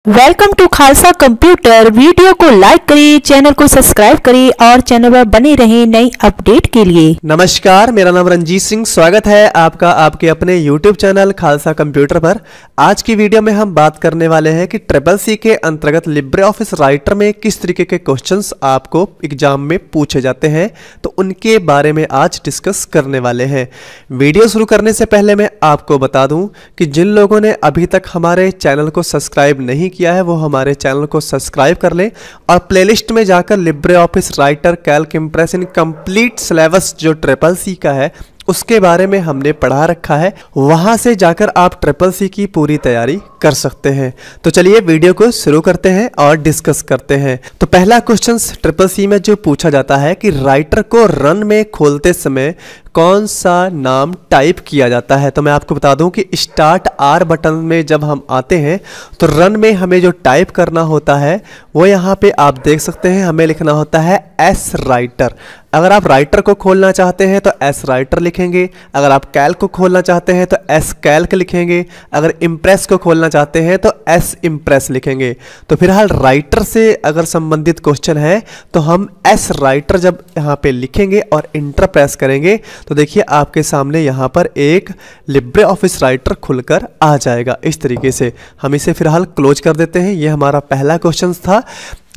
Welcome to Khalsa computer. Video को like करिए, channel को सब्सक्राइब करिए और चैनल पर बने रहें नई अपडेट के लिए। नमस्कार, मेरा नाम रंजीत सिंह। स्वागत है आपका आपके अपने YouTube चैनल खालसा कंप्यूटर पर। आज की वीडियो में हम बात करने वाले हैं कि ट्रिपल सी के अंतर्गत लिब्रे ऑफिस राइटर में किस तरीके के क्वेश्चंस आपको एग्जाम में पूछे जाते हैं, तो उनके बारे में आज डिस्कस करने वाले हैं। वीडियो शुरू करने से पहले मैं आपको बता दूं कि जिन लोगों ने अभी तक हमारे चैनल को सब्सक्राइब नहीं किया है वो हमारे चैनल को सब्सक्राइब कर लें और प्लेलिस्ट में जाकर Libre office writer Calc Impress in complete syllabus जो ट्रिपल सी का है उसके बारे में हमने पढ़ा रखा है, वहां से जाकर आप ट्रिपल सी की पूरी तैयारी कर सकते हैं। तो चलिए वीडियो को शुरू करते हैं और डिस्कस करते हैं। तो पहला क्वेश्चन ट्रिपल सी में जो पूछा जाता है कि राइटर को रन में खोलते समय कौन सा नाम टाइप किया जाता है। तो मैं आपको बता दूं कि स्टार्ट आर बटन में जब हम आते हैं तो रन में हमें जो टाइप करना होता है वो यहाँ पे आप देख सकते हैं, हमें लिखना होता है एस राइटर। अगर आप राइटर को खोलना चाहते हैं तो एस राइटर लिखेंगे, अगर आप कैल्क को खोलना चाहते हैं तो एस कैल्क लिखेंगे, अगर इम्प्रेस को खोलना चाहते हैं तो एस इम्प्रेस लिखेंगे। तो फिलहाल राइटर से अगर संबंधित क्वेश्चन है तो हम एस राइटर जब यहाँ पे लिखेंगे और इंटर प्रेस करेंगे तो देखिए आपके सामने यहाँ पर एक लिब्रे ऑफिस राइटर खुलकर आ जाएगा। इस तरीके से हम इसे फिलहाल क्लोज कर देते हैं। ये हमारा पहला क्वेश्चन था।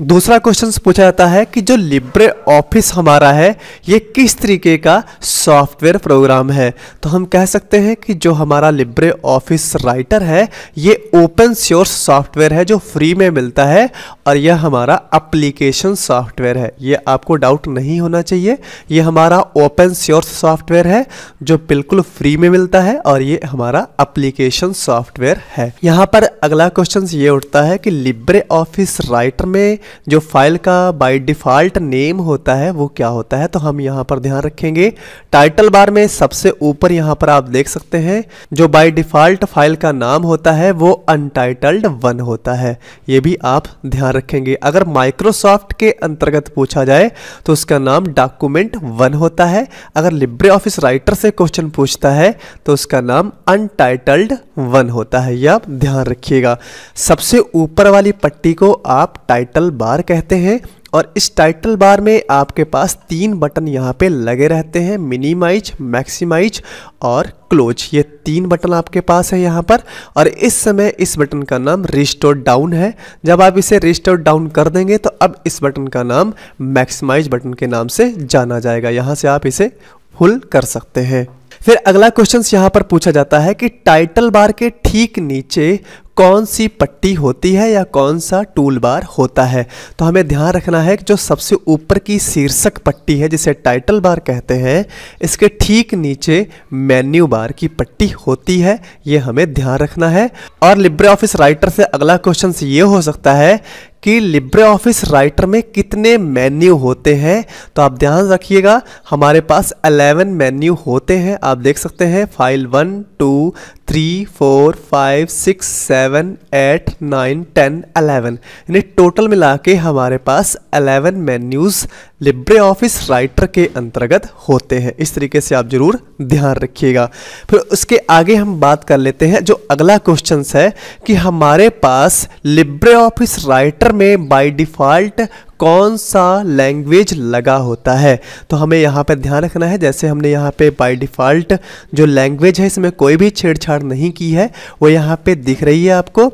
दूसरा क्वेश्चन पूछा जाता है कि जो लिब्रे ऑफिस हमारा है ये किस तरीके का सॉफ्टवेयर प्रोग्राम है। तो हम कह सकते हैं कि जो हमारा लिब्रे ऑफिस राइटर है ये ओपन सोर्स सॉफ्टवेयर है जो फ्री में मिलता है और यह हमारा एप्लीकेशन सॉफ्टवेयर है। ये आपको डाउट नहीं होना चाहिए, ये हमारा ओपन सोर्स सॉफ्टवेयर है जो बिल्कुल फ्री में मिलता है और ये हमारा एप्लीकेशन सॉफ्टवेयर है। यहाँ पर अगला क्वेश्चन ये उठता है कि लिब्रे ऑफिस राइटर में जो फाइल का बाय डिफॉल्ट नेम होता है वो क्या होता है। तो हम यहाँ पर ध्यान रखेंगे टाइटल बार में सबसे ऊपर यहाँ पर आप देख सकते हैं जो बाय डिफॉल्ट फाइल का नाम होता है वो अनटाइटल्ड 1 होता है, ये भी आप ध्यान रखेंगे। अगर माइक्रोसॉफ्ट के अंतर्गत पूछा जाए तो उसका नाम डॉक्यूमेंट 1 होता है। अगर लिब्रे ऑफिस राइटर से क्वेश्चन पूछता है तो उसका नाम अनटाइटल्ड 1 होता है, यह आप ध्यान रखिएगा। सबसे ऊपर वाली पट्टी को आप टाइटल बार कहते हैं और इस टाइटल बार में आपके पास 3 बटन यहाँ पे लगे रहते हैं, मिनिमाइज, मैक्सिमाइज और क्लोज। ये 3 बटन आपके पास है यहाँ पर और इस समय इस बटन का नाम रिस्टोर डाउन है। जब आप इसे रिस्टोर डाउन कर देंगे तो अब इस बटन का नाम मैक्सिमाइज बटन के नाम से जाना जाएगा। यहाँ से आप इसे फुल कर सकते हैं। फिर अगला क्वेश्चन यहाँ पर पूछा जाता है कि टाइटल बार के ठीक नीचे कौन सी पट्टी होती है या कौन सा टूल बार होता है। तो हमें ध्यान रखना है कि जो सबसे ऊपर की शीर्षक पट्टी है जिसे टाइटल बार कहते हैं, इसके ठीक नीचे मेन्यू बार की पट्टी होती है, ये हमें ध्यान रखना है। और लिब्रे ऑफिस राइटर से अगला क्वेश्चन ये हो सकता है कि लिब्रे ऑफिस राइटर में कितने मेन्यू होते हैं। तो आप ध्यान रखिएगा हमारे पास 11 मेन्यू होते हैं। आप देख सकते हैं फाइल 1 2 3 4 5 6 7 8 9 10 11, यानी टोटल मिला के हमारे पास 11 मेन्यूज लिब्रे ऑफिस राइटर के अंतर्गत होते हैं। इस तरीके से आप जरूर ध्यान रखिएगा। फिर उसके आगे हम बात कर लेते हैं जो अगला क्वेश्चन है कि हमारे पास लिब्रे ऑफिस राइटर में बाय डिफॉल्ट कौन सा लैंग्वेज लगा होता है। तो हमें यहाँ पर ध्यान रखना है, जैसे हमने यहाँ पे बाय डिफ़ॉल्ट जो लैंग्वेज है इसमें कोई भी छेड़छाड़ नहीं की है वो यहाँ पे दिख रही है आपको।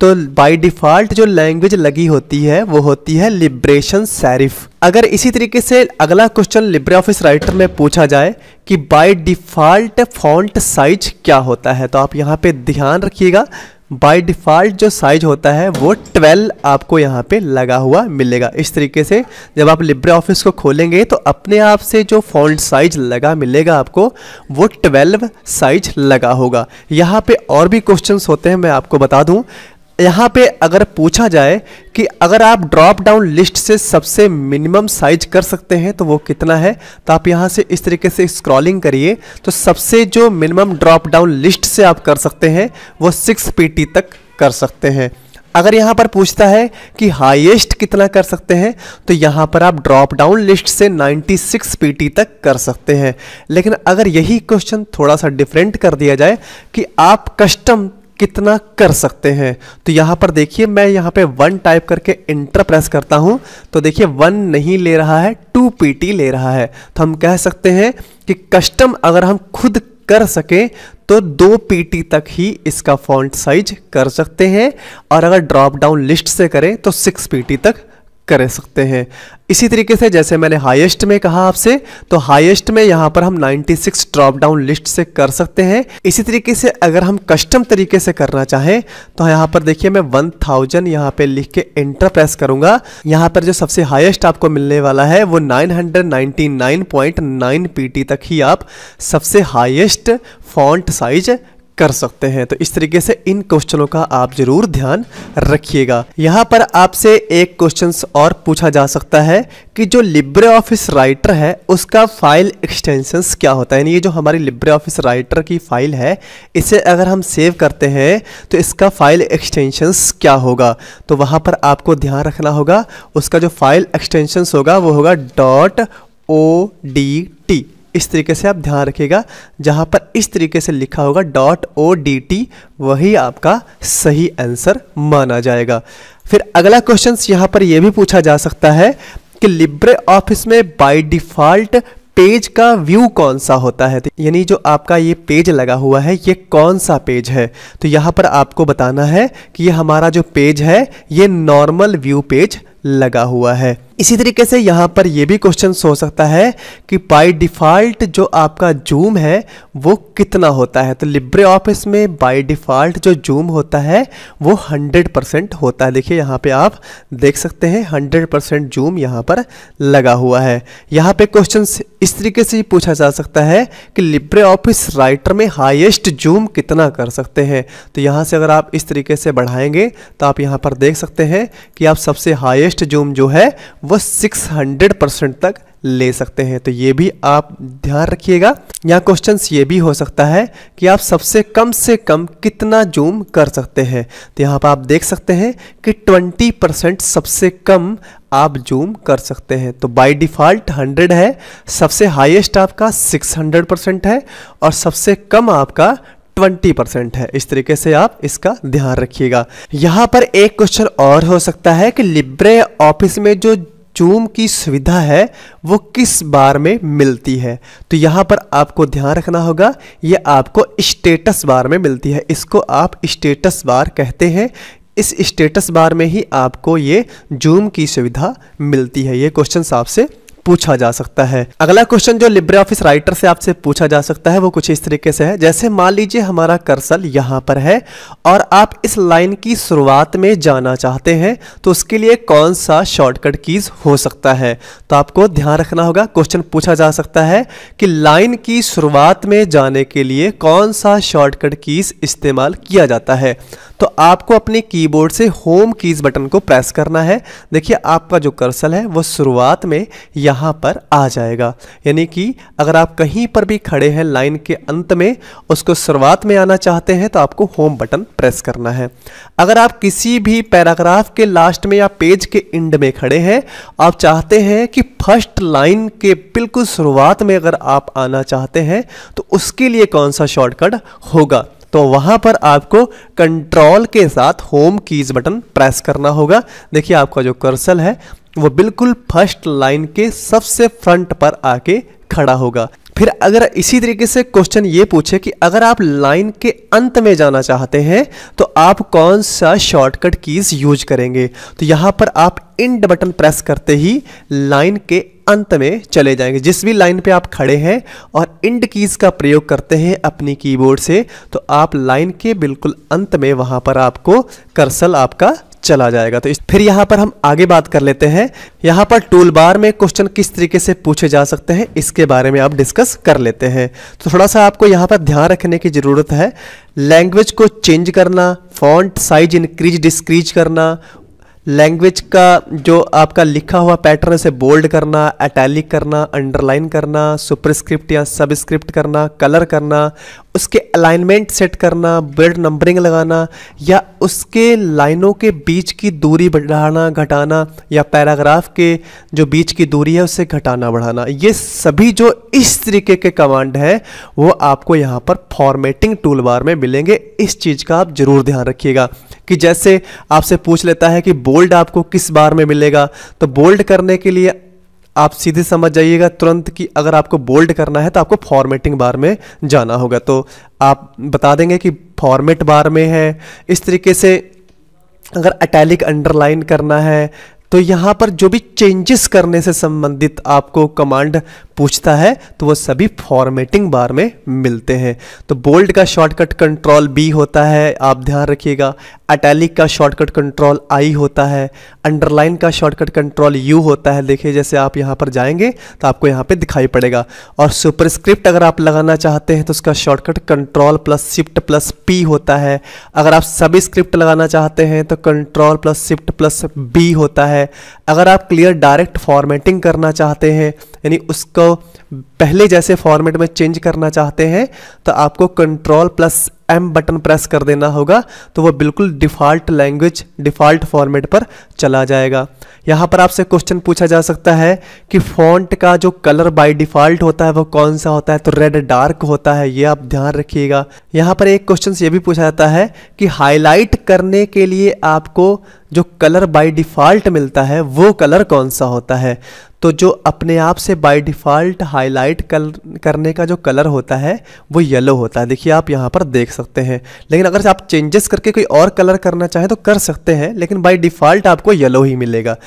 तो बाय डिफ़ॉल्ट जो लैंग्वेज लगी होती है वो होती है लिब्रेशन सेरिफ। अगर इसी तरीके से अगला क्वेश्चन लिब्रे ऑफिस राइटर में पूछा जाए कि बाय डिफ़ॉल्ट फॉन्ट साइज क्या होता है, तो आप यहाँ पे ध्यान रखिएगा बाय डिफ़ॉल्ट जो साइज होता है वो 12 आपको यहाँ पे लगा हुआ मिलेगा। इस तरीके से जब आप लिब्रे ऑफिस को खोलेंगे तो अपने आप से जो फॉन्ट साइज लगा मिलेगा आपको वो 12 साइज लगा होगा। यहाँ पे और भी क्वेश्चंस होते हैं, मैं आपको बता दूँ। यहाँ पे अगर पूछा जाए कि अगर आप ड्रॉप डाउन लिस्ट से सबसे मिनिमम साइज कर सकते हैं तो वो कितना है, तो आप यहाँ से इस तरीके से स्क्रॉलिंग करिए तो सबसे जो मिनिमम ड्रॉप डाउन लिस्ट से आप कर सकते हैं वो 6 PT तक कर सकते हैं। अगर यहाँ पर पूछता है कि हाईएस्ट कितना कर सकते हैं तो यहाँ पर आप ड्रॉप डाउन लिस्ट से 96 PT तक कर सकते हैं। लेकिन अगर यही क्वेश्चन थोड़ा सा डिफरेंट कर दिया जाए कि आप कस्टम कितना कर सकते हैं। तो यहाँ पर देखिए मैं यहाँ पे 1 टाइप करके इंटर प्रेस करता हूँ तो देखिए 1 नहीं ले रहा है, 2 pt ले रहा है। तो हम कह सकते हैं कि कस्टम अगर हम खुद कर सके तो 2 pt तक ही इसका फॉन्ट साइज कर सकते हैं, और अगर ड्रॉप डाउन लिस्ट से करें तो 6 pt तक कर सकते हैं। इसी तरीके से जैसे मैंने हाईएस्ट में कहा आपसे, तो हाईएस्ट में यहाँ पर हम 96 ड्रॉप डाउन लिस्ट से कर सकते हैं। इसी तरीके से अगर हम कस्टम तरीके से करना चाहें तो यहाँ पर देखिए मैं 1000 यहाँ पे लिख के एंटर प्रेस करूंगा। यहाँ पर जो सबसे हाईएस्ट आपको मिलने वाला है वो 999.9 pt तक ही आप सबसे हाईएस्ट फॉन्ट साइज कर सकते हैं। तो इस तरीके से इन क्वेश्चनों का आप जरूर ध्यान रखिएगा। यहाँ पर आपसे एक क्वेश्चन और पूछा जा सकता है कि जो लिब्रे ऑफिस राइटर है उसका फाइल एक्सटेंशंस क्या होता है। यानी ये जो हमारी लिब्रे ऑफिस राइटर की फाइल है, इसे अगर हम सेव करते हैं तो इसका फाइल एक्सटेंशंस क्या होगा। तो वहाँ पर आपको ध्यान रखना होगा, उसका जो फाइल एक्सटेंशंस होगा वो होगा .odt। इस तरीके से आप ध्यान रखिएगा, जहां पर इस तरीके से लिखा होगा .odt वही आपका सही आंसर माना जाएगा। फिर अगला क्वेश्चन यहां पर यह भी पूछा जा सकता है कि लिब्रे ऑफिस में बाय डिफॉल्ट पेज का व्यू कौन सा होता है। यानी जो आपका ये पेज लगा हुआ है ये कौन सा पेज है। तो यहाँ पर आपको बताना है कि ये हमारा जो पेज है ये नॉर्मल व्यू पेज लगा हुआ है। इसी तरीके से यहाँ पर यह भी क्वेश्चन हो सकता है कि बाय डिफ़ॉल्ट जो आपका जूम है वो कितना होता है। तो लिब्रे ऑफिस में बाय डिफ़ॉल्ट जो जूम होता है वो 100% होता है। देखिए यहाँ पे आप देख सकते हैं 100% जूम यहाँ पर लगा हुआ है। यहाँ पे क्वेश्चन इस तरीके से पूछा जा सकता है कि लिब्रे ऑफिस राइटर में हाईएस्ट जूम कितना कर सकते हैं। तो यहाँ से अगर आप इस तरीके से बढ़ाएंगे तो आप यहाँ पर देख सकते हैं कि आप सबसे हाईएस्ट जूम जो है वो 600% तक ले सकते हैं। तो ये भी आप ध्यान रखिएगा। यहाँ क्वेश्चंस ये भी हो सकता है कि आप सबसे कम से कम कितना जूम कर सकते हैं। तो यहाँ पर आप देख सकते हैं कि 20% सबसे कम आप जूम कर सकते हैं। तो बाय डिफ़ॉल्ट 100 है, सबसे हाईएस्ट आपका 600% है और सबसे कम आपका 20% है। इस तरीके से आप इसका ध्यान रखिएगा। यहाँ पर एक क्वेश्चन और हो सकता है कि लिब्रे ऑफिस में जो जूम की सुविधा है वो किस बार में मिलती है। तो यहाँ पर आपको ध्यान रखना होगा, ये आपको स्टेटस बार में मिलती है। इसको आप स्टेटस बार कहते हैं। इस स्टेटस बार में ही आपको ये जूम की सुविधा मिलती है। ये क्वेश्चन आपसे पूछा जा सकता है। अगला क्वेश्चन जो लिब्रे ऑफिस राइटर से आपसे पूछा जा सकता है वो कुछ इस तरीके से है। जैसे मान लीजिए हमारा कर्सर यहाँ पर है और आप इस लाइन की शुरुआत में जाना चाहते हैं तो उसके लिए कौन सा शॉर्टकट कीज हो सकता है। तो आपको ध्यान रखना होगा, क्वेश्चन पूछा जा सकता है कि लाइन की शुरुआत में जाने के लिए कौन सा शॉर्टकट कीज इस्तेमाल किया जाता है। तो आपको अपने कीबोर्ड से होम कीज बटन को प्रेस करना है। देखिए आपका जो कर्सर है वो शुरुआत में यहाँ पर आ जाएगा। यानी कि अगर आप कहीं पर भी खड़े हैं लाइन के अंत में, उसको शुरुआत में आना चाहते हैं तो आपको होम बटन प्रेस करना है। अगर आप किसी भी पैराग्राफ के लास्ट में या पेज के एंड में खड़े हैं, आप चाहते हैं कि फर्स्ट लाइन के बिल्कुल शुरुआत में अगर आप आना चाहते हैं तो उसके लिए कौन सा शॉर्टकट होगा। तो वहां पर आपको कंट्रोल के साथ होम कीज बटन प्रेस करना होगा। देखिए आपका जो कर्सर है वो बिल्कुल फर्स्ट लाइन के सबसे फ्रंट पर आके खड़ा होगा। फिर अगर इसी तरीके से क्वेश्चन ये पूछे कि अगर आप लाइन के अंत में जाना चाहते हैं तो आप कौन सा शॉर्टकट कीज यूज करेंगे। तो यहाँ पर आप इंड बटन प्रेस करते ही लाइन के अंत में चले जाएंगे। जिस भी लाइन पे आप खड़े हैं और इंड कीज का प्रयोग करते हैं अपनी कीबोर्ड से, तो आप लाइन के बिल्कुल अंत में वहां पर आपको कर्सर आपका चला जाएगा। तो फिर यहाँ पर हम आगे बात कर लेते हैं। यहाँ पर टूल बार में क्वेश्चन किस तरीके से पूछे जा सकते हैं इसके बारे में आप डिस्कस कर लेते हैं। तो थोड़ा सा आपको यहाँ पर ध्यान रखने की जरूरत है। लैंग्वेज को चेंज करना, फॉन्ट साइज इंक्रीज डिस्क्रीज करना, लैंग्वेज का जो आपका लिखा हुआ पैटर्न से बोल्ड करना, इटैलिक करना, अंडरलाइन करना, सुपरस्क्रिप्ट या सबस्क्रिप्ट करना, कलर करना, उसके अलाइनमेंट सेट करना, बुलेट नंबरिंग लगाना, या उसके लाइनों के बीच की दूरी बढ़ाना घटाना, या पैराग्राफ के जो बीच की दूरी है उससे घटाना बढ़ाना, ये सभी जो इस तरीके के कमांड है वो आपको यहाँ पर फॉर्मेटिंग टूल बार में मिलेंगे। इस चीज़ का आप जरूर ध्यान रखिएगा कि जैसे आपसे पूछ लेता है कि बोल्ड आपको किस बार में मिलेगा, तो बोल्ड करने के लिए आप सीधे समझ जाइएगा तुरंत कि अगर आपको बोल्ड करना है तो आपको फॉर्मेटिंग बार में जाना होगा, तो आप बता देंगे कि फॉर्मेट बार में है। इस तरीके से अगर इटैलिक अंडरलाइन करना है तो यहाँ पर जो भी चेंजेस करने से संबंधित आपको कमांड पूछता है तो वो सभी फॉर्मेटिंग बार में मिलते हैं। तो बोल्ड का शॉर्टकट कंट्रोल बी होता है, आप ध्यान रखिएगा। इटैलिक का शॉर्टकट कंट्रोल आई होता है। अंडरलाइन का शॉर्टकट कंट्रोल यू होता है। देखिए जैसे आप यहाँ पर जाएंगे तो आपको यहाँ पे दिखाई पड़ेगा। और सुपरस्क्रिप्ट अगर आप लगाना चाहते हैं तो उसका shortcut control plus shift plus P होता है। अगर आप सब स्क्रिप्ट लगाना चाहते हैं तो control plus shift plus B होता है। अगर आप क्लियर डायरेक्ट फॉर्मेटिंग करना चाहते हैं यानी उसको पहले जैसे फॉर्मेट में चेंज करना चाहते हैं तो आपको control plus M button press कर देना होगा, तो वो बिल्कुल डिफ़ॉल्ट लैंग्वेज डिफ़ॉल्ट फॉर्मेट पर चला जाएगा। यहाँ पर आपसे क्वेश्चन पूछा जा सकता है कि फ़ॉन्ट का जो कलर बाय डिफ़ॉल्ट होता है वो कौन सा होता है, तो रेड डार्क होता है, ये आप ध्यान रखिएगा। यहाँ पर एक क्वेश्चन ये भी पूछा जाता है कि हाईलाइट करने के लिए आपको जो कलर बाय डिफ़ॉल्ट मिलता है वो कलर कौन सा होता है, तो जो अपने आप से बाय डिफ़ॉल्ट हाईलाइट करने का जो कलर होता है वो येलो होता है। देखिए आप यहाँ पर देख सकते हैं, लेकिन अगर आप चेंजेस करके कोई और कलर करना चाहें तो कर सकते हैं, लेकिन बाय डिफ़ॉल्ट आपको येलो ही मिलेगा।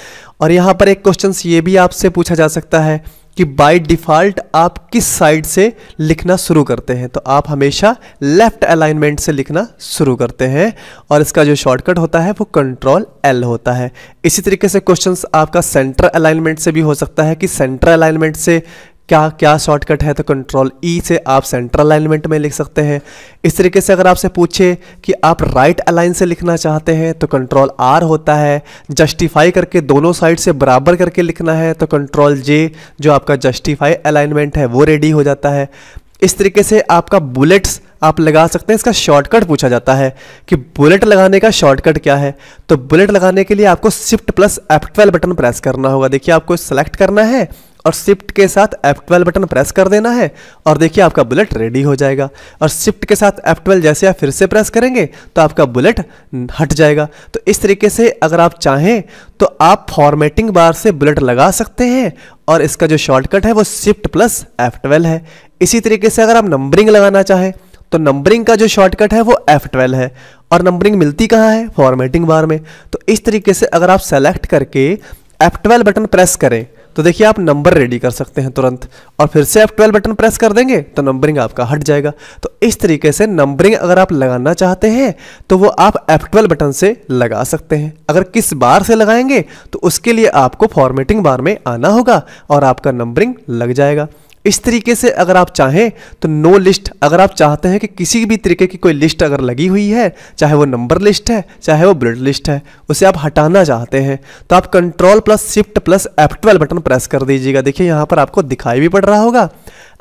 और यहाँ पर एक क्वेश्चन ये भी आपसे पूछा जा सकता है कि बाय डिफ़ॉल्ट आप किस साइड से लिखना शुरू करते हैं, तो आप हमेशा लेफ़्ट अलाइनमेंट से लिखना शुरू करते हैं और इसका जो शॉर्टकट होता है वो कंट्रोल एल होता है। इसी तरीके से क्वेश्चंस आपका सेंटर अलाइनमेंट से भी हो सकता है कि सेंटर अलाइनमेंट से क्या क्या शॉर्टकट है, तो कंट्रोल ई से आप सेंटर अलाइनमेंट में लिख सकते हैं। इस तरीके से अगर आपसे पूछे कि आप राइट अलाइन से लिखना चाहते हैं तो कंट्रोल आर होता है। जस्टिफाई करके दोनों साइड से बराबर करके लिखना है तो कंट्रोल जे जो आपका जस्टिफाई अलाइनमेंट है वो रेडी हो जाता है। इस तरीके से आपका बुलेट्स आप लगा सकते हैं। इसका शॉर्टकट पूछा जाता है कि बुलेट लगाने का शॉर्टकट क्या है, तो बुलेट लगाने के लिए आपको shift plus F12 button press करना होगा। देखिए आपको सेलेक्ट करना है और शिफ्ट के साथ F12 बटन प्रेस कर देना है और देखिए आपका बुलेट रेडी हो जाएगा। और शिफ्ट के साथ F12 जैसे आप फिर से प्रेस करेंगे तो आपका बुलेट हट जाएगा। तो इस तरीके से अगर आप चाहें तो आप फॉर्मेटिंग बार से बुलेट लगा सकते हैं और इसका जो शॉर्टकट है वो शिफ्ट प्लस F12 है। इसी तरीके से अगर आप नंबरिंग लगाना चाहें तो नंबरिंग का जो शॉर्टकट है वो F12 है और नंबरिंग मिलती कहाँ है, फॉर्मेटिंग बार में। तो इस तरीके से अगर आप सेलेक्ट करके F12 बटन प्रेस करें तो देखिए आप नंबर रेडी कर सकते हैं तुरंत, और फिर से F12 बटन प्रेस कर देंगे तो नंबरिंग आपका हट जाएगा। तो इस तरीके से नंबरिंग अगर आप लगाना चाहते हैं तो वो आप F12 बटन से लगा सकते हैं। अगर किस बार से लगाएंगे तो उसके लिए आपको फॉर्मेटिंग बार में आना होगा और आपका नंबरिंग लग जाएगा। इस तरीके से अगर आप चाहें तो नो लिस्ट, अगर आप चाहते हैं कि किसी भी तरीके की कोई लिस्ट अगर लगी हुई है, चाहे वो नंबर लिस्ट है चाहे वो बुलेट लिस्ट है, उसे आप हटाना चाहते हैं तो आप control plus shift plus F12 button press कर दीजिएगा। देखिए यहाँ पर आपको दिखाई भी पड़ रहा होगा।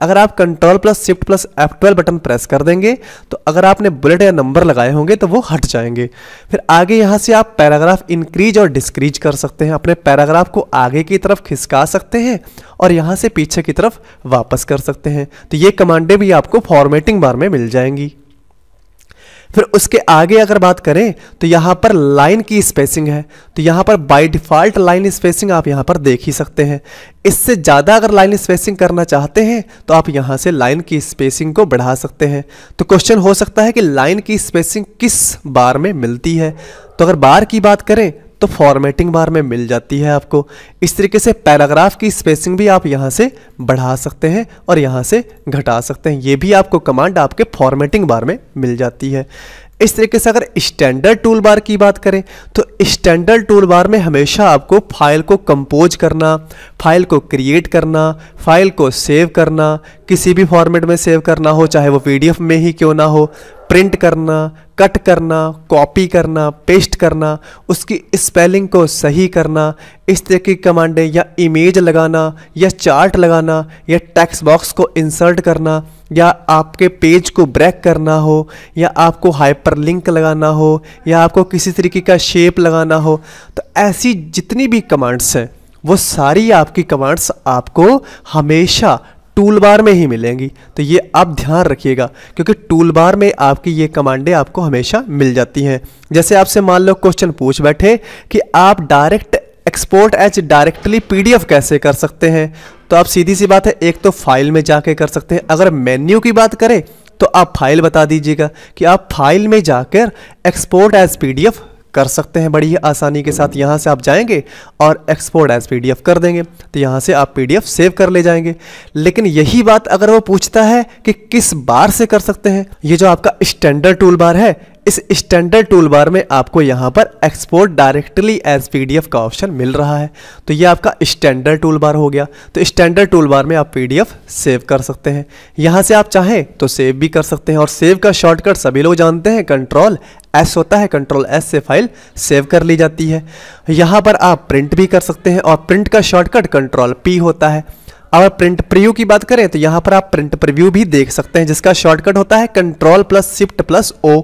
अगर आप control plus shift plus F12 button press कर देंगे तो अगर आपने बुलेट या नंबर लगाए होंगे तो वो हट जाएंगे। फिर आगे यहाँ से आप पैराग्राफ इंक्रीज और डिस्क्रीज कर सकते हैं। अपने पैराग्राफ को आगे की तरफ खिसका सकते हैं और यहाँ से पीछे की तरफ वापस कर सकते हैं। तो ये कमांडें भी आपको फॉर्मेटिंग बार में मिल जाएंगी। फिर उसके आगे अगर बात करें तो यहाँ पर लाइन की स्पेसिंग है, तो यहाँ पर बाय डिफ़ॉल्ट लाइन स्पेसिंग आप यहाँ पर देख ही सकते हैं। इससे ज़्यादा अगर लाइन स्पेसिंग करना चाहते हैं तो आप यहाँ से लाइन की स्पेसिंग को बढ़ा सकते हैं। तो क्वेश्चन हो सकता है कि लाइन की स्पेसिंग किस बार में मिलती है, तो अगर बार की बात करें तो फॉर्मेटिंग बार में मिल जाती है आपको। इस तरीके से पैराग्राफ की स्पेसिंग भी आप यहाँ से बढ़ा सकते हैं और यहाँ से घटा सकते हैं। ये भी आपको कमांड आपके फॉर्मेटिंग बार में मिल जाती है। इस तरीके से अगर स्टैंडर्ड टूल बार की बात करें तो स्टैंडर्ड टूल बार में हमेशा आपको फाइल को कंपोज करना, फाइल को क्रिएट करना, फाइल को सेव करना, किसी भी फॉर्मेट में सेव करना हो, चाहे वो PDF में ही क्यों ना हो, प्रिंट करना, कट करना, कॉपी करना, पेस्ट करना, उसकी स्पेलिंग को सही करना, इस तरह की कमांडें, या इमेज लगाना या चार्ट लगाना या टेक्स्ट बॉक्स को इंसर्ट करना, या आपके पेज को ब्रेक करना हो, या आपको हाइपरलिंक लगाना हो, या आपको किसी तरीके का शेप लगाना हो, तो ऐसी जितनी भी कमांड्स हैं वो सारी आपकी कमांड्स आपको हमेशा टूल बार में ही मिलेंगी। तो ये आप ध्यान रखिएगा, क्योंकि टूल बार में आपकी ये कमांडें आपको हमेशा मिल जाती हैं। जैसे आपसे मान लो क्वेश्चन पूछ बैठे कि आप direct export as directly PDF कैसे कर सकते हैं, तो आप सीधी सी बात है, एक तो फाइल में जाके कर सकते हैं। अगर मेन्यू की बात करें तो आप फाइल बता दीजिएगा कि आप फाइल में जाकर एक्सपोर्ट एज पीडीएफ कर सकते हैं बड़ी ही आसानी के साथ। यहाँ से आप जाएंगे और एक्सपोर्ट एज पीडीएफ कर देंगे, तो यहाँ से आप पीडीएफ सेव कर ले जाएंगे। लेकिन यही बात अगर वो पूछता है कि किस बार से कर सकते हैं, ये जो आपका स्टैंडर्ड टूल बार है, इस स्टैंडर्ड टूल बार में आपको यहाँ पर एक्सपोर्ट डायरेक्टली एज पीडीएफ का ऑप्शन मिल रहा है। तो ये आपका स्टैंडर्ड टूल बार हो गया। तो स्टैंडर्ड टूल बार में आप पीडीएफ सेव कर सकते हैं। यहाँ से आप चाहें तो सेव भी कर सकते हैं, और सेव का शॉर्टकट सभी लोग जानते हैं, कंट्रोल एस होता है। कंट्रोल एस से फाइल सेव कर ली जाती है। यहाँ पर आप प्रिंट भी कर सकते हैं, और प्रिंट का शॉर्टकट कंट्रोल पी होता है। अगर प्रिंट प्रीव्यू की बात करें तो यहाँ पर आप प्रिंट प्रीव्यू भी देख सकते हैं, जिसका शॉर्टकट होता है control plus shift plus O.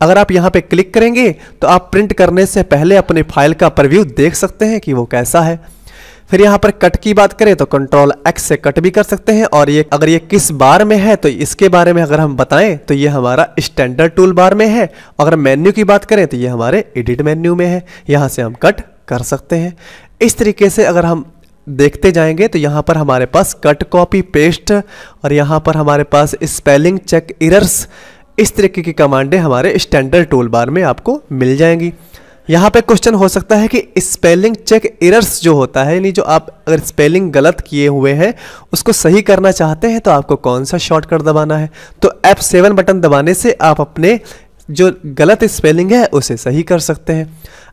अगर आप यहाँ पे क्लिक करेंगे तो आप प्रिंट करने से पहले अपने फाइल का प्रीव्यू देख सकते हैं कि वो कैसा है। फिर यहाँ पर कट की बात करें तो कंट्रोल एक्स से कट भी कर सकते हैं, और ये अगर ये किस बार में है तो इसके बारे में अगर हम बताएं तो ये हमारा स्टैंडर्ड टूल बार में है। अगर मेन्यू की बात करें तो ये हमारे एडिट मेन्यू में है, यहाँ से हम कट कर सकते हैं। इस तरीके से अगर हम देखते जाएंगे तो यहाँ पर हमारे पास कट कॉपी पेस्ट, और यहाँ पर हमारे पास स्पेलिंग चेक एरर्स, इस तरीके की कमांडें हमारे स्टैंडर्ड टूल बार में आपको मिल जाएंगी। यहाँ पे क्वेश्चन हो सकता है कि स्पेलिंग चेक एरर्स जो होता है, यानी जो आप अगर स्पेलिंग गलत किए हुए हैं उसको सही करना चाहते हैं तो आपको कौन सा शॉर्टकट दबाना है। तो F7 बटन दबाने से आप अपने जो गलत स्पेलिंग है उसे सही कर सकते हैं।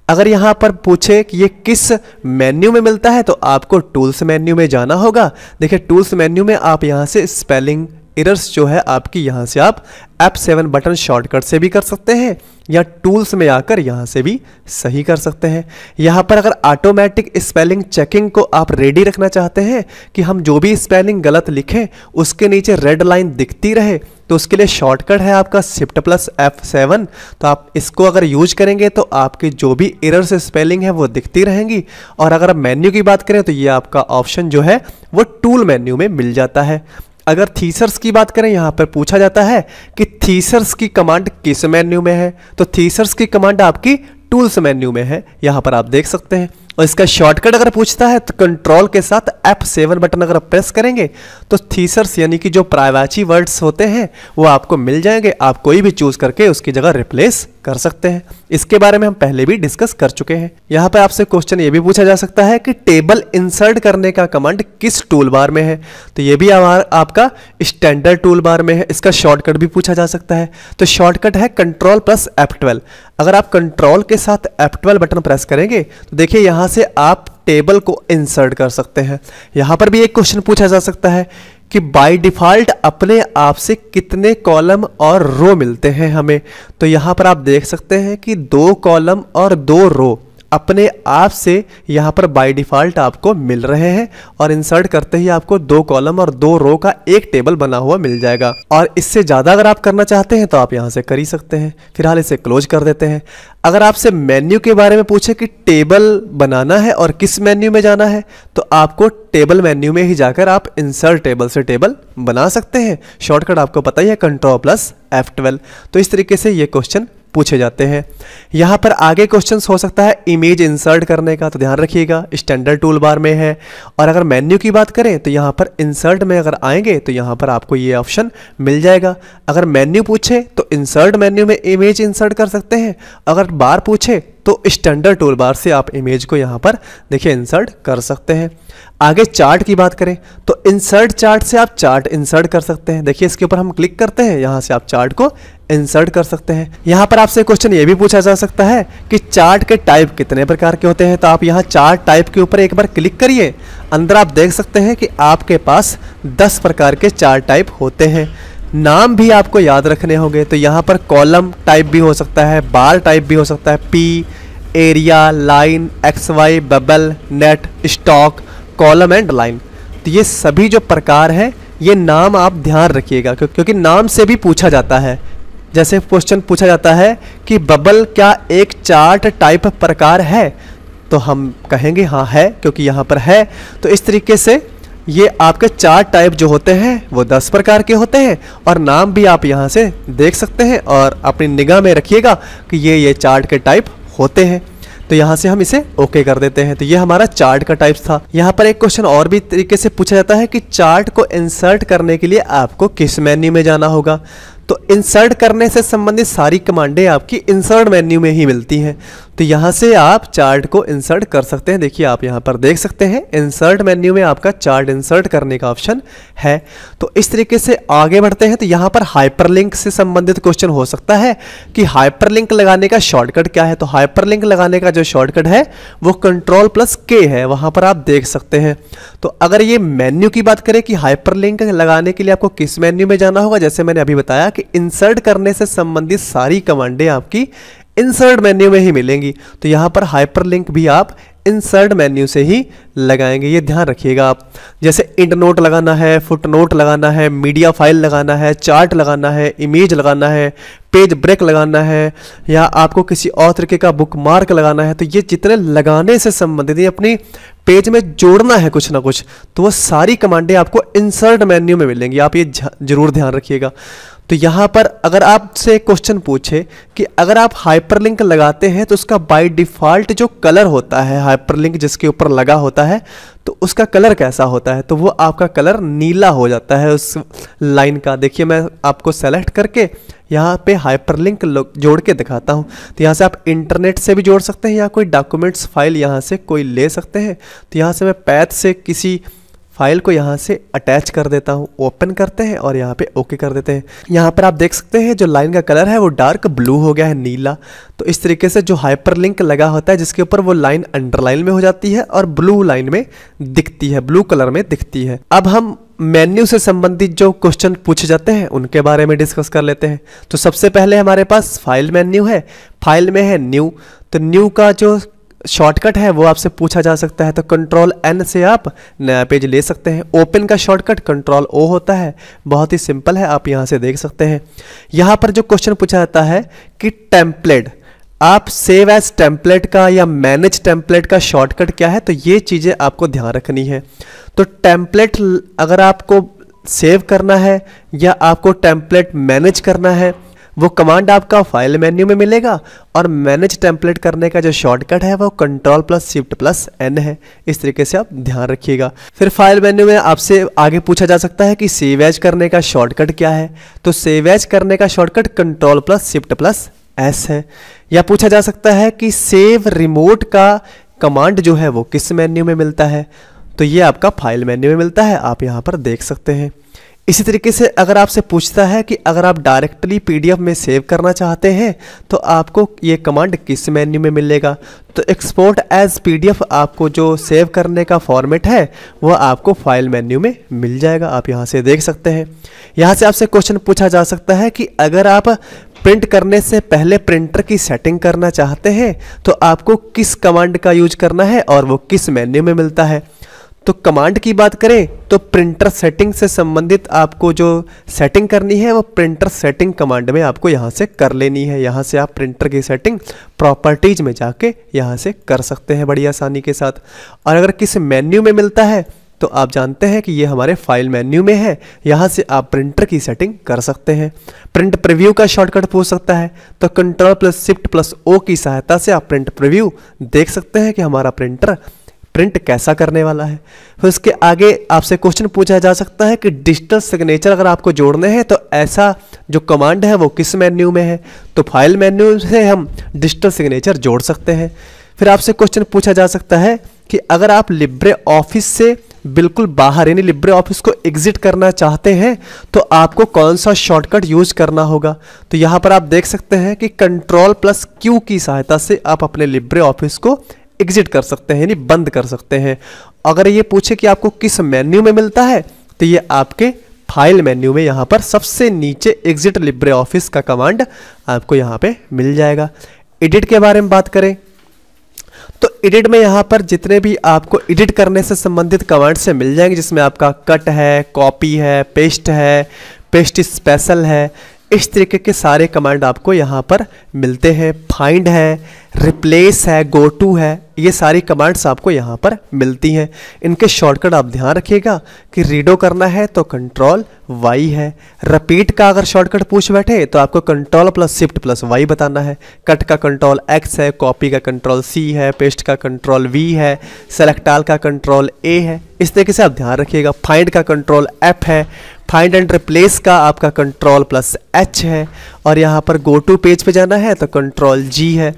अगर यहाँ पर पूछे कि ये किस मेन्यू में मिलता है तो आपको टूल्स मेन्यू में जाना होगा। देखिए टूल्स मेन्यू में आप यहाँ से स्पेलिंग एरर्स जो है आपकी, यहाँ से आप F7 बटन शॉर्टकट से भी कर सकते हैं, या टूल्स में आकर यहाँ से भी सही कर सकते हैं। यहाँ पर अगर ऑटोमेटिक स्पेलिंग चेकिंग को आप रेडी रखना चाहते हैं कि हम जो भी स्पेलिंग गलत लिखें उसके नीचे रेड लाइन दिखती रहे, तो उसके लिए शॉर्टकट है आपका शिफ्ट प्लस F7। तो आप इसको अगर यूज करेंगे तो आपकी जो भी एरर्स स्पेलिंग है वो दिखती रहेंगी। और अगर मेन्यू की बात करें तो ये आपका ऑप्शन जो है वो टूल मेन्यू में मिल जाता है। अगर थीसर्स की बात करें, यहाँ पर पूछा जाता है कि थीसर्स की कमांड किस मेन्यू में है, तो थीसर्स की कमांड आपकी टूल्स मेन्यू में है, यहाँ पर आप देख सकते हैं। और इसका शॉर्टकट अगर पूछता है तो कंट्रोल के साथ F7 बटन अगर प्रेस करेंगे तो थीसर्स यानी कि जो प्राइवेची वर्ड्स होते हैं वो आपको मिल जाएंगे। आप कोई भी चूज करके उसकी जगह रिप्लेस कर सकते हैं। इसके बारे में हम पहले भी डिस्कस कर चुके हैं। यहाँ पर आपसे क्वेश्चन ये भी पूछा जा सकता है कि टेबल इंसर्ट करने का कमांड किस टूल बार में है, तो ये भी आपका स्टैंडर्ड टूल बार में है। इसका शॉर्टकट भी पूछा जा सकता है, तो शॉर्टकट है कंट्रोल प्लस F12। अगर आप कंट्रोल के साथ F12 बटन प्रेस करेंगे तो देखिए यहाँ से आप टेबल को इंसर्ट कर सकते हैं। यहाँ पर भी एक क्वेश्चन पूछा जा सकता है कि बाय डिफ़ॉल्ट अपने आप से कितने कॉलम और रो मिलते हैं हमें, तो यहाँ पर आप देख सकते हैं कि 2 कॉलम और 2 रो अपने आप से यहाँ पर बाय डिफ़ॉल्ट आपको मिल रहे हैं, और इंसर्ट करते ही आपको 2 कॉलम और 2 रो का एक टेबल बना हुआ मिल जाएगा। और इससे ज़्यादा अगर आप करना चाहते हैं तो आप यहाँ से कर ही सकते हैं। फिलहाल इसे क्लोज कर देते हैं। अगर आपसे मेन्यू के बारे में पूछे कि टेबल बनाना है और किस मेन्यू में जाना है, तो आपको टेबल मेन्यू में ही जाकर आप इंसर्ट टेबल से टेबल बना सकते हैं। शॉर्टकट आपको पता ही है कंट्रोल प्लस F12। तो इस तरीके से ये क्वेश्चन पूछे जाते हैं। यहाँ पर आगे क्वेश्चंस हो सकता है इमेज इंसर्ट करने का, तो ध्यान रखिएगा स्टैंडर्ड टूल बार में है। और अगर मेन्यू की बात करें तो यहाँ पर इंसर्ट में अगर आएंगे तो यहाँ पर आपको ये ऑप्शन मिल जाएगा। अगर मेन्यू पूछे तो इंसर्ट मेन्यू में इमेज इंसर्ट कर सकते हैं। अगर बार पूछे तो स्टैंडर्ड टूल बार से आप इमेज को यहाँ पर देखिए इंसर्ट कर सकते हैं। आगे चार्ट की बात करें तो इंसर्ट चार्ट से आप चार्ट इंसर्ट कर सकते हैं। देखिए इसके ऊपर हम क्लिक करते हैं, यहाँ से आप चार्ट को इंसर्ट कर सकते हैं। यहाँ पर आपसे क्वेश्चन ये भी पूछा जा सकता है कि चार्ट के टाइप कितने प्रकार के होते हैं, तो आप यहाँ चार्ट टाइप के ऊपर एक बार क्लिक करिए। अंदर आप देख सकते हैं कि आपके पास 10 प्रकार के चार्ट टाइप होते हैं। नाम भी आपको याद रखने होंगे, तो यहाँ पर कॉलम टाइप भी हो सकता है, बार टाइप भी हो सकता है, P, area, line, XY, bubble, net, stock, column and line. तो ये सभी जो प्रकार हैं ये नाम आप ध्यान रखिएगा क्योंकि नाम से भी पूछा जाता है। जैसे क्वेश्चन पूछा जाता है कि बबल क्या एक चार्ट टाइप प्रकार है, तो हम कहेंगे हाँ है, क्योंकि यहाँ पर है। तो इस तरीके से ये आपके चार्ट टाइप जो होते हैं वो 10 प्रकार के होते हैं, और नाम भी आप यहाँ से देख सकते हैं और अपनी निगाह में रखिएगा कि ये चार्ट के टाइप होते हैं। तो यहाँ से हम इसे ओके कर देते हैं। तो ये हमारा चार्ट का टाइप्स था। यहाँ पर एक क्वेश्चन और भी तरीके से पूछा जाता है कि चार्ट को इंसर्ट करने के लिए आपको किस मेन्यू में जाना होगा। तो इंसर्ट करने से संबंधित सारी कमांडें आपकी इंसर्ट मेन्यू में ही मिलती हैं। तो यहाँ से आप चार्ट को इंसर्ट कर सकते हैं। देखिए आप यहाँ पर देख सकते हैं इंसर्ट मेन्यू में आपका चार्ट इंसर्ट करने का ऑप्शन है। तो इस तरीके से आगे बढ़ते हैं। तो यहाँ पर हाइपरलिंक से संबंधित क्वेश्चन हो सकता है कि हाइपरलिंक लगाने का शॉर्टकट क्या है। तो हाइपरलिंक लगाने का जो शॉर्टकट है वो Ctrl+K है, वहाँ पर आप देख सकते हैं। तो अगर ये मेन्यू की बात करें कि हाइपरलिंक लगाने के लिए आपको किस मेन्यू में जाना होगा, जैसे मैंने अभी बताया कि इंसर्ट करने से संबंधित सारी कमांडें आपकी इंसर्ट मेन्यू में ही मिलेंगी। तो यहाँ पर हाइपरलिंक भी आप इंसर्ट मेन्यू से ही लगाएंगे, ये ध्यान रखिएगा आप। जैसे इंड नोट लगाना है, फुट नोट लगाना है, मीडिया फाइल लगाना है, चार्ट लगाना है, इमेज लगाना है, पेज ब्रेक लगाना है, या आपको किसी और तरीके का बुक मार्क लगाना है, तो ये जितने लगाने से संबंधित ये अपनी पेज में जोड़ना है कुछ ना कुछ, तो वो सारी कमांडें आपको इंसर्ट मेन्यू में मिलेंगी। आप ये जरूर ध्यान रखिएगा। तो यहाँ पर अगर आपसे क्वेश्चन पूछे कि अगर आप हाइपरलिंक लगाते हैं तो उसका बाय डिफ़ॉल्ट जो कलर होता है, हाइपरलिंक जिसके ऊपर लगा होता है, तो उसका कलर कैसा होता है, तो वो आपका कलर नीला हो जाता है उस लाइन का। देखिए मैं आपको सेलेक्ट करके यहाँ पे हाइपरलिंक जोड़ के दिखाता हूँ। तो यहाँ से आप इंटरनेट से भी जोड़ सकते हैं या कोई डॉक्यूमेंट्स फाइल यहाँ से कोई ले सकते हैं। तो यहाँ से मैं पैथ से किसी फाइल को यहाँ से अटैच कर देता हूँ, ओपन करते हैं और यहाँ पे ओके कर देते हैं। यहाँ पर आप देख सकते हैं जो लाइन का कलर है वो डार्क ब्लू हो गया है, नीला। तो इस तरीके से जो हाइपरलिंक लगा होता है जिसके ऊपर वो लाइन अंडरलाइन में हो जाती है और ब्लू लाइन में दिखती है, ब्लू कलर में दिखती है। अब हम मेन्यू से संबंधित जो क्वेश्चन पूछे जाते हैं उनके बारे में डिस्कस कर लेते हैं। तो सबसे पहले हमारे पास फाइल मेन्यू है, फाइल में है न्यू। तो न्यू का जो शॉर्टकट है वो आपसे पूछा जा सकता है। तो Ctrl+N से आप नया पेज ले सकते हैं। ओपन का शॉर्टकट Ctrl+O होता है, बहुत ही सिंपल है, आप यहाँ से देख सकते हैं। यहाँ पर जो क्वेश्चन पूछा जाता है कि टेम्पलेट, आप सेव एज टेम्पलेट का या मैनेज टेम्पलेट का शॉर्टकट क्या है, तो ये चीज़ें आपको ध्यान रखनी है। तो टेम्पलेट अगर आपको सेव करना है या आपको टेम्पलेट मैनेज करना है, वो कमांड आपका फाइल मेन्यू में मिलेगा, और मैनेज टेम्पलेट करने का जो शॉर्टकट है वो Ctrl+Shift+N है। इस तरीके से आप ध्यान रखिएगा। फिर फाइल मेन्यू में आपसे आगे पूछा जा सकता है कि सेव एज करने का शॉर्टकट क्या है। तो सेव एज करने का शॉर्टकट Ctrl+Shift+S है। या पूछा जा सकता है कि सेव रिमोट का कमांड जो है वो किस मेन्यू में मिलता है, तो ये आपका फाइल मेन्यू में मिलता है, आप यहाँ पर देख सकते हैं। इसी तरीके से अगर आपसे पूछता है कि अगर आप डायरेक्टली PDF में सेव करना चाहते हैं तो आपको ये कमांड किस मेन्यू में मिलेगा, तो एक्सपोर्ट एज PDF आपको जो सेव करने का फॉर्मेट है वो आपको फाइल मेन्यू में मिल जाएगा, आप यहाँ से देख सकते हैं। यहाँ से आपसे क्वेश्चन पूछा जा सकता है कि अगर आप प्रिंट करने से पहले प्रिंटर की सेटिंग करना चाहते हैं तो आपको किस कमांड का यूज करना है और वो किस मेन्यू में मिलता है। तो कमांड की बात करें तो प्रिंटर सेटिंग से संबंधित आपको जो सेटिंग करनी है वो प्रिंटर सेटिंग कमांड में आपको यहाँ से कर लेनी है। यहाँ से आप प्रिंटर की सेटिंग प्रॉपर्टीज में जाके यहाँ से कर सकते हैं बड़ी आसानी के साथ। और अगर किस मेन्यू में मिलता है तो आप जानते हैं कि ये हमारे फाइल मेन्यू में है, यहाँ से आप प्रिंटर की सेटिंग कर सकते हैं। प्रिंट प्रीव्यू का शॉर्टकट पूछ सकता है तो Ctrl+Shift+O की सहायता से आप प्रिंट प्रीव्यू देख सकते हैं कि हमारा प्रिंटर प्रिंट कैसा करने वाला है। फिर उसके आगे आपसे क्वेश्चन पूछा जा सकता है कि डिजिटल सिग्नेचर अगर आपको जोड़ने हैं तो ऐसा जो कमांड है वो किस मेन्यू में है, तो फाइल मेन्यू से हम डिजिटल सिग्नेचर जोड़ सकते हैं। फिर आपसे क्वेश्चन पूछा जा सकता है कि अगर आप लिब्रे ऑफिस से बिल्कुल बाहर यानी लिब्रे ऑफिस को एग्जिट करना चाहते हैं तो आपको कौन सा शॉर्टकट यूज करना होगा। तो यहाँ पर आप देख सकते हैं कि Ctrl+Q की सहायता से आप अपने लिब्रे ऑफिस को एग्जिट कर सकते हैं यानी बंद कर सकते हैं। अगर ये पूछे कि आपको किस मेन्यू में मिलता है तो ये आपके फाइल मेन्यू में यहाँ पर सबसे नीचे एग्जिट लिब्रे ऑफिस का कमांड आपको यहाँ पे मिल जाएगा। एडिट के बारे में बात करें तो एडिट में यहाँ पर जितने भी आपको एडिट करने से संबंधित कमांड से मिल जाएंगे, जिसमें आपका कट है, कॉपी है, पेस्ट स्पेशल है, इस तरीके के सारे कमांड आपको यहाँ पर मिलते हैं। फाइंड है, रिप्लेस है, गो टू है, ये सारी कमांड्स आपको यहाँ पर मिलती हैं। इनके शॉर्टकट आप ध्यान रखिएगा कि रीडो करना है तो कंट्रोल वाई है। रिपीट का अगर शॉर्टकट पूछ बैठे तो आपको control plus shift plus Y बताना है। कट का कंट्रोल एक्स है, कॉपी का कंट्रोल सी है, पेस्ट का कंट्रोल वी है, सेलेक्ट ऑल का कंट्रोल ए है। इस तरीके से आप ध्यान रखिएगा। फाइंड का कंट्रोल एफ है, फाइंड एंड रिप्लेस का आपका कंट्रोल प्लस एच है, और यहाँ पर गो टू पेज पे जाना है तो कंट्रोल जी है।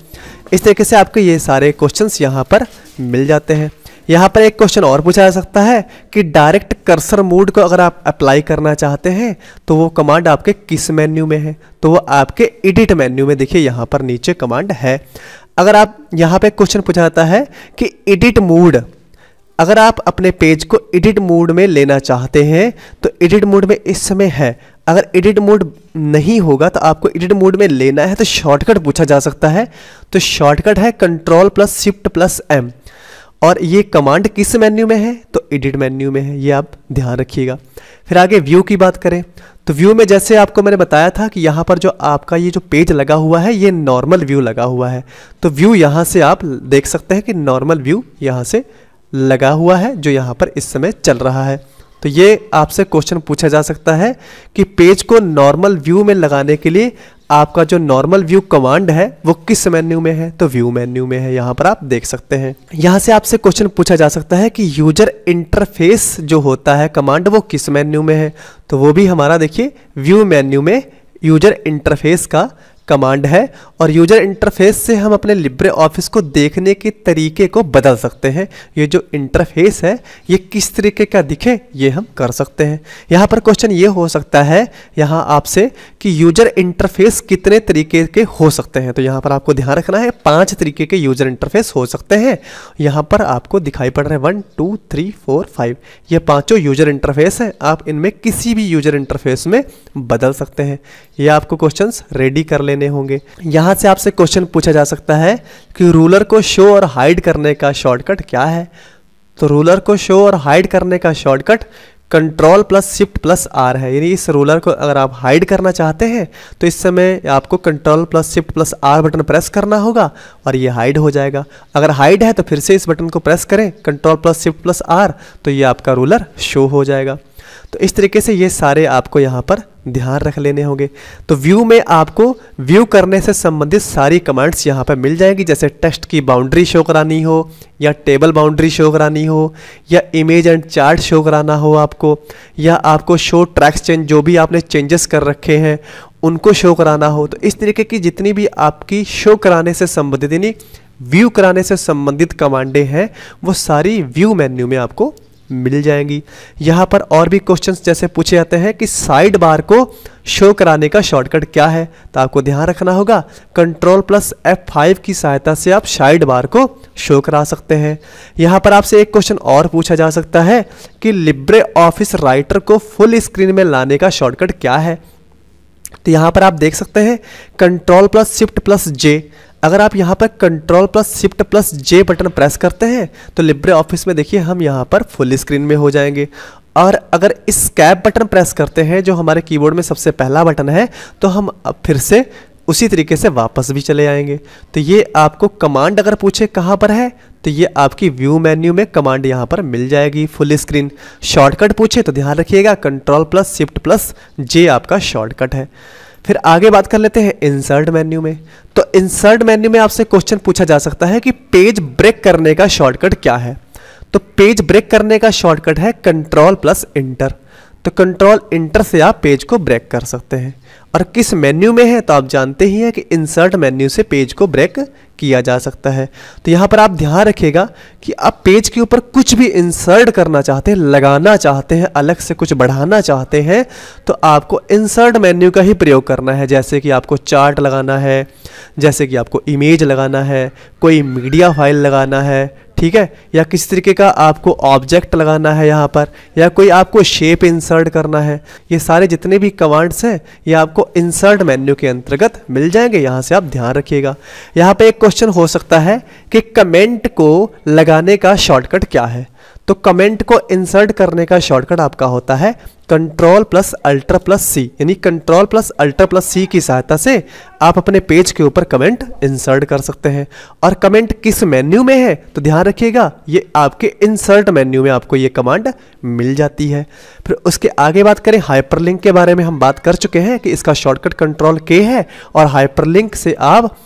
इस तरीके से आपको ये सारे क्वेश्चंस यहाँ पर मिल जाते हैं। यहाँ पर एक क्वेश्चन और पूछा जा सकता है कि डायरेक्ट कर्सर मोड को अगर आप अप्लाई करना चाहते हैं तो वो कमांड आपके किस मेन्यू में है, तो वो आपके एडिट मेन्यू में देखिए यहाँ पर नीचे कमांड है। अगर आप यहाँ पे क्वेश्चन पूछा जाता है कि एडिट मोड, अगर आप अपने पेज को एडिट मोड में लेना चाहते हैं तो एडिट मोड में इस समय है। अगर एडिट मोड नहीं होगा तो आपको एडिट मोड में लेना है तो शॉर्टकट पूछा जा सकता है। तो शॉर्टकट है control plus shift plus M, और ये कमांड किस मेन्यू में है, तो एडिट मेन्यू में है, ये आप ध्यान रखिएगा। फिर आगे व्यू की बात करें तो व्यू में जैसे आपको मैंने बताया था कि यहाँ पर जो आपका ये जो पेज लगा हुआ है ये नॉर्मल व्यू लगा हुआ है। तो व्यू यहाँ से आप देख सकते हैं कि नॉर्मल व्यू यहाँ से लगा हुआ है जो यहाँ पर इस समय चल रहा है। तो ये आपसे क्वेश्चन पूछा जा सकता है कि पेज को नॉर्मल व्यू में लगाने के लिए आपका जो नॉर्मल व्यू कमांड है वो किस मेन्यू में है, तो व्यू मेन्यू में है, यहाँ पर आप देख सकते हैं। यहाँ से आपसे क्वेश्चन पूछा जा सकता है कि यूजर इंटरफेस जो होता है कमांड वो किस मेन्यू में है, तो वो भी हमारा देखिए व्यू मेन्यू में यूजर इंटरफेस का कमांड है। और यूजर इंटरफेस से हम अपने लिब्रे ऑफिस को देखने के तरीके को बदल सकते हैं। ये जो इंटरफेस है ये किस तरीके का दिखे ये हम कर सकते हैं। यहाँ पर क्वेश्चन ये हो सकता है यहाँ आपसे कि यूजर इंटरफेस कितने तरीके के हो सकते हैं, तो यहाँ पर आपको ध्यान रखना है 5 तरीके के यूजर इंटरफेस हो सकते हैं। यहाँ पर आपको दिखाई पड़ रहे हैं 1 2 3 4 5, ये 5 यूजर इंटरफेस हैं। आप इनमें किसी भी यूजर इंटरफेस में बदल सकते हैं। ये आपको क्वेश्चंस रेडी कर लेने होंगे। यहाँ से आपसे क्वेश्चन पूछा जा सकता है कि रूलर को शो और हाइड करने का शॉर्टकट क्या है, तो रूलर को शो और हाइड करने का shortcut control plus shift plus R है। यानी इस रूलर को अगर आप हाइड करना चाहते हैं तो इस समय आपको control plus shift plus are button press करना होगा और ये हाइड हो जाएगा। अगर हाइड है तो फिर से इस बटन को प्रेस करें control plus shift plus R, तो ये आपका रूलर शो हो जाएगा। तो इस तरीके से ये सारे आपको यहाँ पर ध्यान रख लेने होंगे। तो व्यू में आपको व्यू करने से संबंधित सारी कमांड्स यहाँ पर मिल जाएंगी, जैसे टेक्स्ट की बाउंड्री शो करानी हो या टेबल बाउंड्री शो करानी हो या इमेज एंड चार्ट शो कराना हो आपको, या आपको शो ट्रैक्स चेंज जो भी आपने चेंजेस कर रखे हैं उनको शो कराना हो। तो इस तरीके की जितनी भी आपकी शो कराने से संबंधित यानी व्यू कराने से संबंधित कमांडें हैं वो सारी व्यू मेन्यू में आपको मिल जाएंगी। यहाँ पर और भी क्वेश्चंस जैसे पूछे जाते हैं कि साइड बार को शो कराने का शॉर्टकट क्या है, तो आपको ध्यान रखना होगा कंट्रोल प्लस F5 की सहायता से आप साइड बार को शो करा सकते हैं। यहाँ पर आपसे एक क्वेश्चन और पूछा जा सकता है कि लिब्रे ऑफिस राइटर को फुल स्क्रीन में लाने का शॉर्टकट क्या है, तो यहाँ पर आप देख सकते हैं कंट्रोल प्लस शिफ्ट प्लस जे। अगर आप यहाँ पर कंट्रोल प्लस शिफ्ट प्लस जे बटन प्रेस करते हैं तो लिब्रे ऑफिस में देखिए हम यहाँ पर फुल स्क्रीन में हो जाएंगे। और अगर स्कैप बटन प्रेस करते हैं जो हमारे कीबोर्ड में सबसे पहला बटन है तो हम अब फिर से उसी तरीके से वापस भी चले आएंगे। तो ये आपको कमांड अगर पूछे कहाँ पर है तो ये आपकी व्यू मेन्यू में कमांड यहाँ पर मिल जाएगी फुल स्क्रीन। शॉर्टकट पूछे तो ध्यान रखिएगा कंट्रोल प्लस शिफ्ट प्लस जे आपका शॉर्टकट है। फिर आगे बात कर लेते हैं इंसर्ट मेन्यू में। तो इंसर्ट मेन्यू में आपसे क्वेश्चन पूछा जा सकता है कि पेज ब्रेक करने का शॉर्टकट क्या है, तो पेज ब्रेक करने का शॉर्टकट है कंट्रोल प्लस इंटर। तो कंट्रोल इंटर से आप पेज को ब्रेक कर सकते हैं। और किस मेन्यू में है तो आप जानते ही हैं कि इंसर्ट मेन्यू से पेज को ब्रेक किया जा सकता है। तो यहाँ पर आप ध्यान रखिएगा कि आप पेज के ऊपर कुछ भी इंसर्ट करना चाहते हैं, लगाना चाहते हैं, अलग से कुछ बढ़ाना चाहते हैं तो आपको इंसर्ट मेन्यू का ही प्रयोग करना है। जैसे कि आपको चार्ट लगाना है, जैसे कि आपको इमेज लगाना है, कोई मीडिया फाइल लगाना है, ठीक है, या किसी तरीके का आपको ऑब्जेक्ट लगाना है यहाँ पर, या कोई आपको शेप इंसर्ट करना है, ये सारे जितने भी कमांड्स हैं ये आपको इंसर्ट मेन्यू के अंतर्गत मिल जाएंगे। यहाँ से आप ध्यान रखिएगा। यहाँ पे एक क्वेश्चन हो सकता है कि कमेंट को लगाने का शॉर्टकट क्या है। तो कमेंट को इंसर्ट करने का शॉर्टकट आपका होता है कंट्रोल प्लस अल्टर प्लस सी, यानी कंट्रोल प्लस अल्टर प्लस सी की सहायता से आप अपने पेज के ऊपर कमेंट इंसर्ट कर सकते हैं। और कमेंट किस मेन्यू में है तो ध्यान रखिएगा, ये आपके इंसर्ट मेन्यू में आपको ये कमांड मिल जाती है। फिर उसके आगे बात करें हाइपरलिंक के बारे में, हम बात कर चुके हैं कि इसका शॉर्टकट कंट्रोल के है और हाइपरलिंक से आप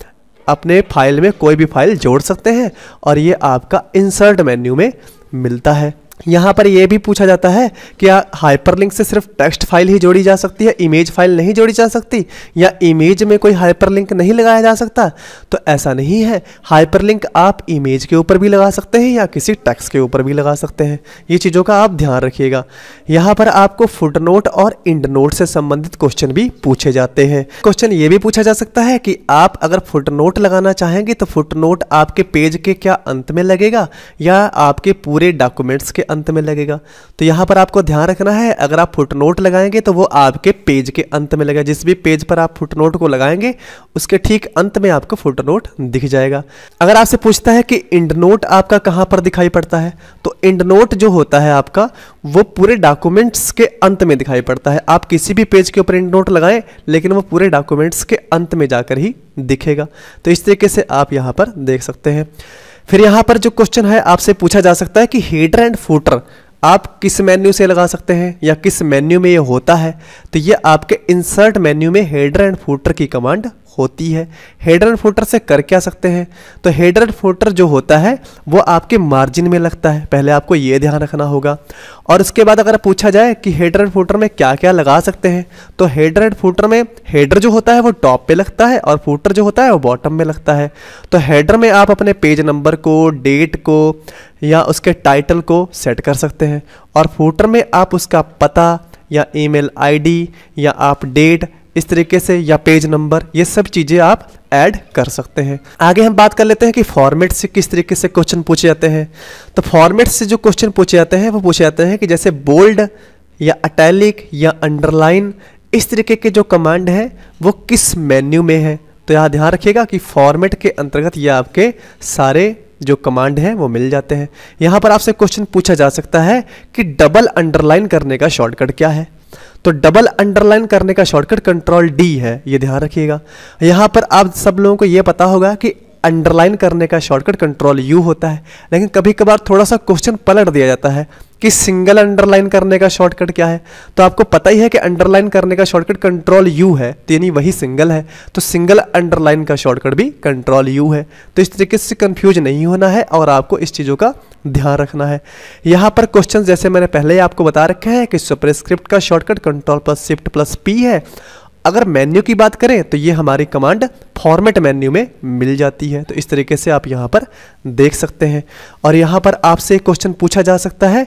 अपने फाइल में कोई भी फाइल जोड़ सकते हैं और ये आपका इंसर्ट मेन्यू में मिलता है। यहाँ पर यह भी पूछा जाता है कि हाइपरलिंक से सिर्फ टेक्स्ट फाइल ही जोड़ी जा सकती है, इमेज फाइल नहीं जोड़ी जा सकती, या इमेज में कोई हाइपरलिंक नहीं लगाया जा सकता। तो ऐसा नहीं है, हाइपरलिंक आप इमेज के ऊपर भी लगा सकते हैं या किसी टेक्स्ट के ऊपर भी लगा सकते हैं। ये चीज़ों का आप ध्यान रखिएगा। यहाँ पर आपको फुटनोट और एंडनोट से संबंधित क्वेश्चन भी पूछे जाते हैं। क्वेश्चन ये भी पूछा जा सकता है कि आप अगर फुटनोट लगाना चाहेंगे तो फुटनोट आपके पेज के क्या अंत में लगेगा या आपके पूरे डॉक्यूमेंट्स के अंत में लगेगा। तो यहाँ पर आपको ध्यान रखना है, अगर आप फुटनोट लगाएंगे तो वो आपके पेज के अंत में लगेगा। जिस भी पेज पर आप फुटनोट को लगाएंगे उसके ठीक अंत में आपको फुटनोट दिख जाएगा। अगर आपसे पूछता है कि एंडनोट आपका कहाँ पर दिखाई पड़ता है, तो एंडनोट जो होता है आपका वो पूरे डॉक्यूमेंट्स के अंत में दिखाई पड़ता है। आप किसी भी पेज के ऊपर एंडनोट लगाएं लेकिन वो पूरे डॉक्यूमेंट्स के अंत में जाकर ही दिखेगा। तो इस तरीके से आप यहाँ पर देख सकते हैं। फिर यहाँ पर जो क्वेश्चन है आपसे पूछा जा सकता है कि हेडर एंड फुटर आप किस मेन्यू से लगा सकते हैं या किस मेन्यू में ये होता है। तो ये आपके इंसर्ट मेन्यू में हेडर एंड फुटर की कमांड होती है। हेडर एंड फुटर से कर क्या सकते हैं, तो हेडर एंड फुटर जो होता है वो आपके मार्जिन में लगता है, पहले आपको ये ध्यान रखना होगा। और उसके बाद अगर पूछा जाए कि हेडर एंड फुटर में क्या क्या लगा सकते हैं, तो हेडर एंड फुटर में हेडर जो होता है वो टॉप पे लगता है और फुटर जो होता है वो बॉटम में लगता है। तो हेडर में आप अपने पेज नंबर को, डेट को या उसके टाइटल को सेट कर सकते हैं, और फुटर में आप उसका पता या ईमेल आईडी या आप डेट इस तरीके से या पेज नंबर, ये सब चीज़ें आप ऐड कर सकते हैं। आगे हम बात कर लेते हैं कि फॉर्मेट से किस तरीके से क्वेश्चन पूछे जाते हैं। तो फॉर्मेट से जो क्वेश्चन पूछे जाते हैं वो पूछे जाते हैं कि जैसे बोल्ड या अटैलिक या अंडरलाइन, इस तरीके के जो कमांड है वो किस मेन्यू में है। तो यहाँ ध्यान रखिएगा कि फॉर्मेट के अंतर्गत ये आपके सारे जो कमांड हैं वो मिल जाते हैं। यहाँ पर आपसे क्वेश्चन पूछा जा सकता है कि डबल अंडरलाइन करने का शॉर्टकट क्या है। तो डबल अंडरलाइन करने का शॉर्टकट कंट्रोल डी है, ये ध्यान रखिएगा। यहाँ पर आप सब लोगों को ये पता होगा कि अंडरलाइन करने का शॉर्टकट कंट्रोल यू होता है, लेकिन कभी कभार थोड़ा सा क्वेश्चन पलट दिया जाता है कि सिंगल अंडरलाइन करने का शॉर्टकट क्या है। तो आपको पता ही है कि अंडरलाइन करने का शॉर्टकट कंट्रोल यू है, तो यानी वही सिंगल है, तो सिंगल अंडरलाइन का शॉर्टकट भी कंट्रोल यू है। तो इस तरीके से कंफ्यूज नहीं होना है और आपको इस चीज़ों का ध्यान रखना है। यहाँ पर क्वेश्चन जैसे मैंने पहले ही आपको बता रखा है कि सुपरस्क्रिप्ट का shortcut control plus shift plus P है। अगर मेन्यू की बात करें तो ये हमारी कमांड फॉर्मेट मेन्यू में मिल जाती है। तो इस तरीके से आप यहाँ पर देख सकते हैं। और यहाँ पर आपसे क्वेश्चन पूछा जा सकता है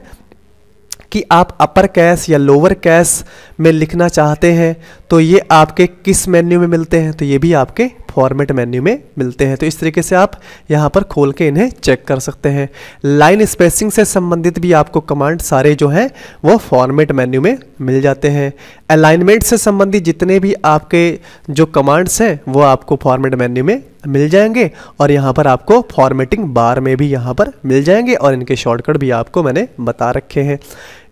कि आप अपर कैस या लोअर कैस में लिखना चाहते हैं तो ये आपके किस मेन्यू में मिलते हैं, तो ये भी आपके फॉर्मेट मेन्यू में मिलते हैं। तो इस तरीके से आप यहाँ पर खोल के इन्हें चेक कर सकते हैं। लाइन स्पेसिंग से संबंधित भी आपको कमांड सारे जो हैं वो फॉर्मेट मेन्यू में मिल जाते हैं। अलाइनमेंट से संबंधित जितने भी आपके जो कमांड्स हैं वो आपको फॉर्मेट मेन्यू में मिल जाएंगे, और यहाँ पर आपको फॉर्मेटिंग बार में भी यहाँ पर मिल जाएंगे, और इनके शॉर्टकट भी आपको मैंने बता रखे हैं।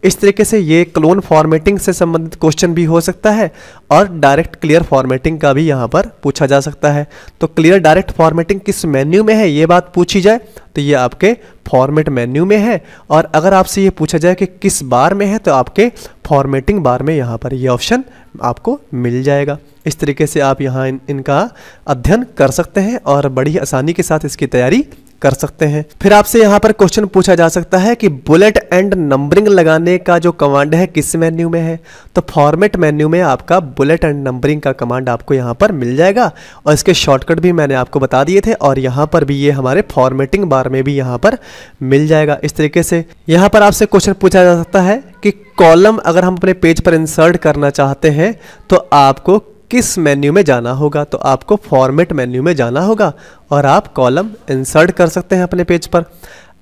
इस तरीके से ये क्लोन फॉर्मेटिंग से संबंधित क्वेश्चन भी हो सकता है, और डायरेक्ट क्लियर फॉर्मेटिंग का भी यहाँ पर पूछा जा सकता है। तो क्लियर डायरेक्ट फॉर्मेटिंग किस मेन्यू में है ये बात पूछी जाए तो ये आपके फॉर्मेट मेन्यू में है, और अगर आपसे ये पूछा जाए कि किस बार में है तो आपके फॉर्मेटिंग बार में यहाँ पर ये ऑप्शन आपको मिल जाएगा। इस तरीके से आप यहाँ इनका अध्ययन कर सकते हैं और बड़ी आसानी के साथ इसकी तैयारी कर सकते हैं। फिर आपसे यहाँ पर क्वेश्चन पूछा जा सकता है कि बुलेट एंड नंबरिंग लगाने का जो कमांड है किस मेन्यू में है। तो फॉर्मेट मेन्यू में आपका बुलेट एंड नंबरिंग का कमांड आपको यहाँ पर मिल जाएगा, और इसके शॉर्टकट भी मैंने आपको बता दिए थे, और यहाँ पर भी ये हमारे फॉर्मेटिंग बार में भी यहाँ पर मिल जाएगा। इस तरीके से यहाँ पर आपसे क्वेश्चन पूछा जा सकता है कि कॉलम अगर हम अपने पेज पर इंसर्ट करना चाहते हैं तो आपको किस मेन्यू में जाना होगा। तो आपको फॉर्मेट मेन्यू में जाना होगा और आप कॉलम इंसर्ट कर सकते हैं अपने पेज पर।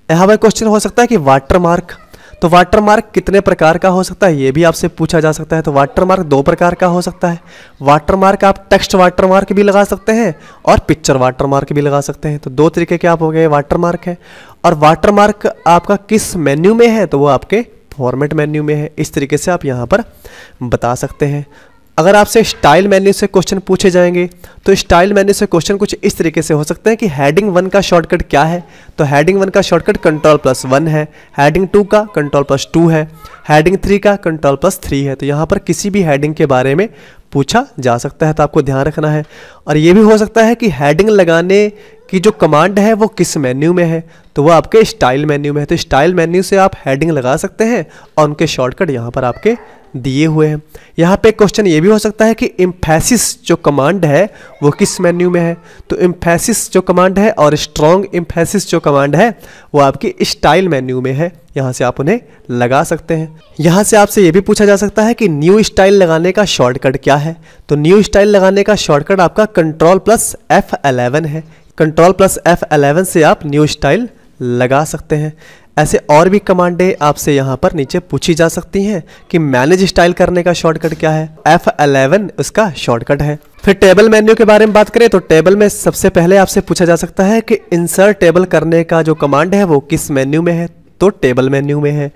यहाँ पर क्वेश्चन हो सकता है कि वाटरमार्क, तो वाटरमार्क कितने प्रकार का हो सकता है ये भी आपसे पूछा जा सकता है। तो वाटरमार्क 2 प्रकार का हो सकता है। वाटरमार्क आप टेक्स्ट वाटरमार्क भी लगा सकते हैं और पिक्चर वाटरमार्क भी लगा सकते हैं। तो 2 तरीके के आप हो गए वाटरमार्क है। और वाटरमार्क आपका किस मेन्यू में है, तो वो आपके फॉर्मेट मेन्यू में है। इस तरीके से आप यहाँ पर बता सकते हैं। अगर आपसे स्टाइल मेन्यू से क्वेश्चन पूछे जाएंगे तो स्टाइल मेन्यू से क्वेश्चन कुछ इस तरीके से हो सकते हैं कि हेडिंग 1 का शॉर्टकट क्या है, तो हेडिंग 1 का शॉर्टकट Ctrl+1 है, हेडिंग 2 का Ctrl+2 है, हेडिंग 3 का Ctrl+3 है। तो यहाँ पर किसी भी हेडिंग के बारे में पूछा जा सकता है, तो आपको ध्यान रखना है। और ये भी हो सकता है कि हेडिंग लगाने की जो कमांड है वो किस मेन्यू में है, तो वो आपके स्टाइल मेन्यू में है। तो स्टाइल मेन्यू से आप हेडिंग लगा सकते हैं और उनके शॉर्टकट यहाँ पर आपके दिए हुए हैं। यहाँ पे क्वेश्चन ये भी हो सकता है कि एम्फेसिस जो कमांड है वो किस मेन्यू में है, तो एम्फेसिस जो कमांड है और स्ट्रॉन्ग एम्फेसिस जो कमांड है वो आपकी स्टाइल मेन्यू में है। यहाँ से आप उन्हें लगा सकते हैं। यहाँ से आपसे ये भी पूछा जा सकता है कि न्यू स्टाइल लगाने का शॉर्टकट क्या है, तो न्यू स्टाइल लगाने का शॉर्टकट आपका Ctrl+F11 है। Ctrl+F11 से आप न्यू स्टाइल लगा सकते हैं। ऐसे और भी कमांडें आपसे यहाँ पर नीचे पूछी जा सकती हैं कि मैनेज स्टाइल करने का शॉर्टकट क्या है, F11 उसका शॉर्टकट है। फिर टेबल मेन्यू के बारे में बात करें तो टेबल में सबसे पहले आपसे पूछा जा सकता है कि इंसर्ट टेबल करने का जो कमांड है वो किस मेन्यू में है, तो टेबल मेन्यू में है।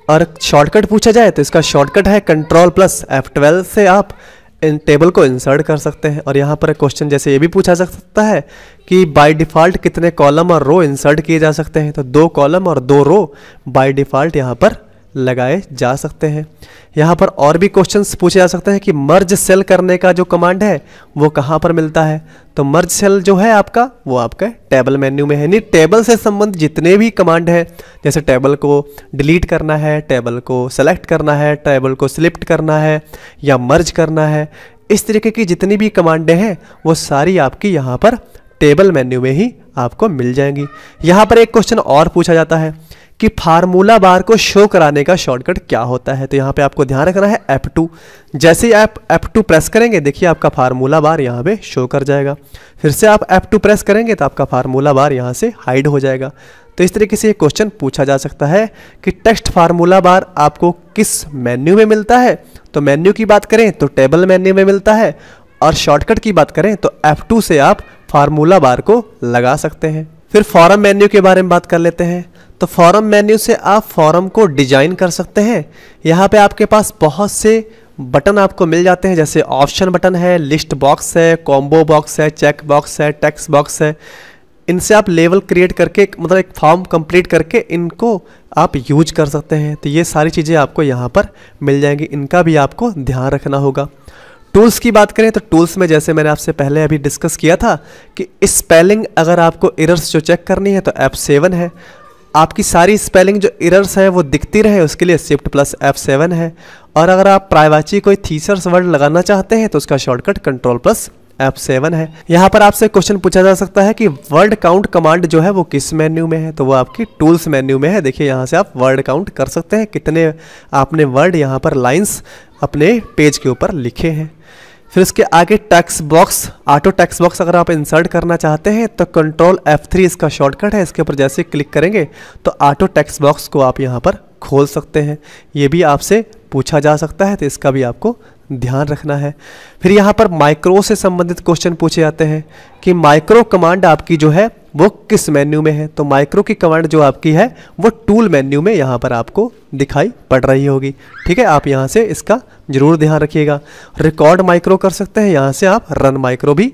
और शॉर्टकट पूछा जाए तो इसका शॉर्टकट है Ctrl+F12 से आप इन टेबल को इंसर्ट कर सकते हैं। और यहाँ पर क्वेश्चन जैसे ये भी पूछा जा सकता है कि बाय डिफ़ॉल्ट कितने कॉलम और रो इंसर्ट किए जा सकते हैं, तो 2 कॉलम और 2 रो बाय डिफ़ॉल्ट यहाँ पर लगाए जा सकते हैं। यहाँ पर और भी क्वेश्चंस पूछे जा सकते हैं कि मर्ज सेल करने का जो कमांड है वो कहाँ पर मिलता है, तो मर्ज सेल जो है आपका वो आपका टेबल मेन्यू में है। यानी टेबल से संबंधित जितने भी कमांड है, जैसे टेबल को डिलीट करना है, टेबल को सेलेक्ट करना है, टेबल को सिलेक्ट करना है या मर्ज करना है, इस तरीके की जितनी भी कमांडें हैं वो सारी आपकी यहाँ पर टेबल मेन्यू में ही आपको मिल जाएंगी। यहाँ पर एक क्वेश्चन और पूछा जाता है कि फार्मूला बार को शो कराने का शॉर्टकट क्या होता है, तो यहाँ पे आपको ध्यान रखना है F2। जैसे ही आप F2 प्रेस करेंगे देखिए आपका फार्मूला बार यहाँ पे शो कर जाएगा। फिर से आप F2 प्रेस करेंगे तो आपका फार्मूला बार यहाँ से हाइड हो जाएगा। तो इस तरीके से ये क्वेश्चन पूछा जा सकता है कि टेक्स्ट फार्मूला बार आपको किस मेन्यू में मिलता है, तो मेन्यू की बात करें तो टेबल मेन्यू में मिलता है, और शॉर्टकट की बात करें तो F2 से आप फार्मूला बार को लगा सकते हैं। फिर फॉर्म मेन्यू के बारे में बात कर लेते हैं। तो फॉर्म मेन्यू से आप फॉर्म को डिजाइन कर सकते हैं। यहाँ पे आपके पास बहुत से बटन आपको मिल जाते हैं, जैसे ऑप्शन बटन है, लिस्ट बॉक्स है, कॉम्बो बॉक्स है, चेक बॉक्स है, टेक्स्ट बॉक्स है। इनसे आप लेवल क्रिएट करके मतलब एक फॉर्म कंप्लीट करके इनको आप यूज कर सकते हैं। तो ये सारी चीज़ें आपको यहाँ पर मिल जाएंगी, इनका भी आपको ध्यान रखना होगा। टूल्स की बात करें तो टूल्स में जैसे मैंने आपसे पहले अभी डिस्कस किया था कि स्पेलिंग अगर आपको एरर्स जो चेक करनी है तो F7 है। आपकी सारी स्पेलिंग जो एरर्स है वो दिखती रहे उसके लिए Shift+F7 है। और अगर आप प्राइवेसी कोई थीसर्स वर्ड लगाना चाहते हैं तो उसका शॉर्टकट Ctrl+F7 है। यहाँ पर आपसे क्वेश्चन पूछा जा सकता है कि वर्ड काउंट कमांड जो है वो किस मेन्यू में है, तो वो आपकी टूल्स मेन्यू में है। देखिए यहाँ से आप वर्ड काउंट कर सकते हैं कितने आपने वर्ड यहाँ पर लाइंस अपने पेज के ऊपर लिखे हैं। फिर इसके आगे text box, auto text box अगर आप इंसर्ट करना चाहते हैं तो Ctrl+F3 इसका शॉर्टकट है। इसके ऊपर जैसे क्लिक करेंगे तो ऑटो टेक्स्ट बॉक्स को आप यहाँ पर खोल सकते हैं। ये भी आपसे पूछा जा सकता है, तो इसका भी आपको ध्यान रखना है। फिर यहाँ पर माइक्रो से संबंधित क्वेश्चन पूछे जाते हैं कि माइक्रो कमांड आपकी जो है वो किस मेन्यू में है, तो माइक्रो की कमांड जो आपकी है वो टूल मेन्यू में यहाँ पर आपको दिखाई पड़ रही होगी। ठीक है, आप यहाँ से इसका जरूर ध्यान रखिएगा। रिकॉर्ड माइक्रो कर सकते हैं, यहाँ से आप रन माइक्रो भी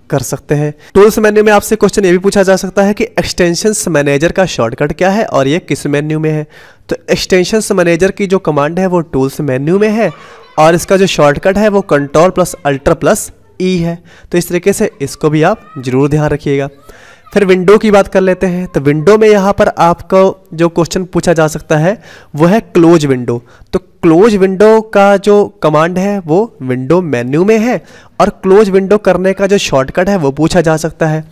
कर सकते हैं। टूल्स मेन्यू में आपसे क्वेश्चन ये भी पूछा जा सकता है कि एक्सटेंशंस मैनेजर का शॉर्टकट क्या है और ये किस मेन्यू में है, तो एक्सटेंशंस मैनेजर की जो कमांड है वो टूल्स मेन्यू में है और इसका जो शॉर्टकट है वो Ctrl+Alt+E है। तो इस तरीके से इसको भी आप जरूर ध्यान रखिएगा। फिर विंडो की बात कर लेते हैं। तो विंडो में यहाँ पर आपको जो क्वेश्चन पूछा जा सकता है वो है क्लोज विंडो। तो क्लोज विंडो का जो कमांड है वो विंडो मेन्यू में है और क्लोज विंडो करने का जो शॉर्टकट है वो पूछा जा सकता है।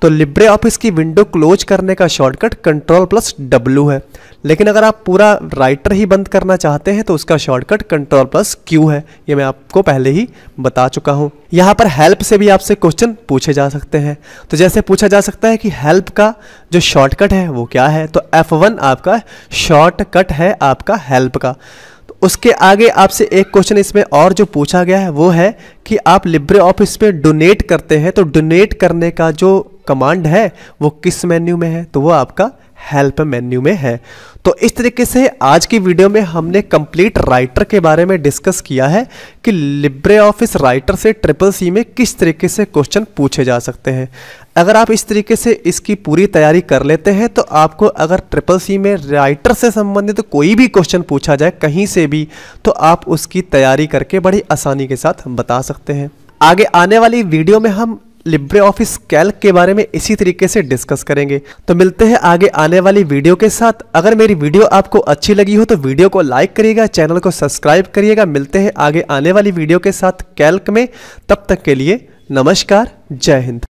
तो लिब्रे ऑफिस की विंडो क्लोज करने का शॉर्टकट Ctrl+W है, लेकिन अगर आप पूरा राइटर ही बंद करना चाहते हैं तो उसका शॉर्टकट Ctrl+Q है। ये मैं आपको पहले ही बता चुका हूँ। यहाँ पर हेल्प से भी आपसे क्वेश्चन पूछे जा सकते हैं। तो जैसे पूछा जा सकता है कि हेल्प का जो शॉर्टकट है वो क्या है, तो F1 आपका शॉर्टकट है आपका हेल्प का। तो उसके आगे आपसे एक क्वेश्चन इसमें और जो पूछा गया है वो है कि आप लिब्रे ऑफिस में डोनेट करते हैं, तो डोनेट करने का जो कमांड है वो किस मेन्यू में है, तो वो आपका हेल्प मेन्यू में है। तो इस तरीके से आज की वीडियो में हमने कंप्लीट राइटर के बारे में डिस्कस किया है कि लिब्रे ऑफिस राइटर से CCC में किस तरीके से क्वेश्चन पूछे जा सकते हैं। अगर आप इस तरीके से इसकी पूरी तैयारी कर लेते हैं तो आपको अगर CCC में राइटर से संबंधित कोई भी क्वेश्चन पूछा जाए कहीं से भी, तो आप उसकी तैयारी करके बड़ी आसानी के साथ बता सकते हैं। आगे आने वाली वीडियो में हम लिब्रे ऑफिस कैल्क के बारे में इसी तरीके से डिस्कस करेंगे। तो मिलते हैं आगे आने वाली वीडियो के साथ। अगर मेरी वीडियो आपको अच्छी लगी हो तो वीडियो को लाइक करिएगा, चैनल को सब्सक्राइब करिएगा। मिलते हैं आगे आने वाली वीडियो के साथ कैल्क में। तब तक के लिए नमस्कार, जय हिंद।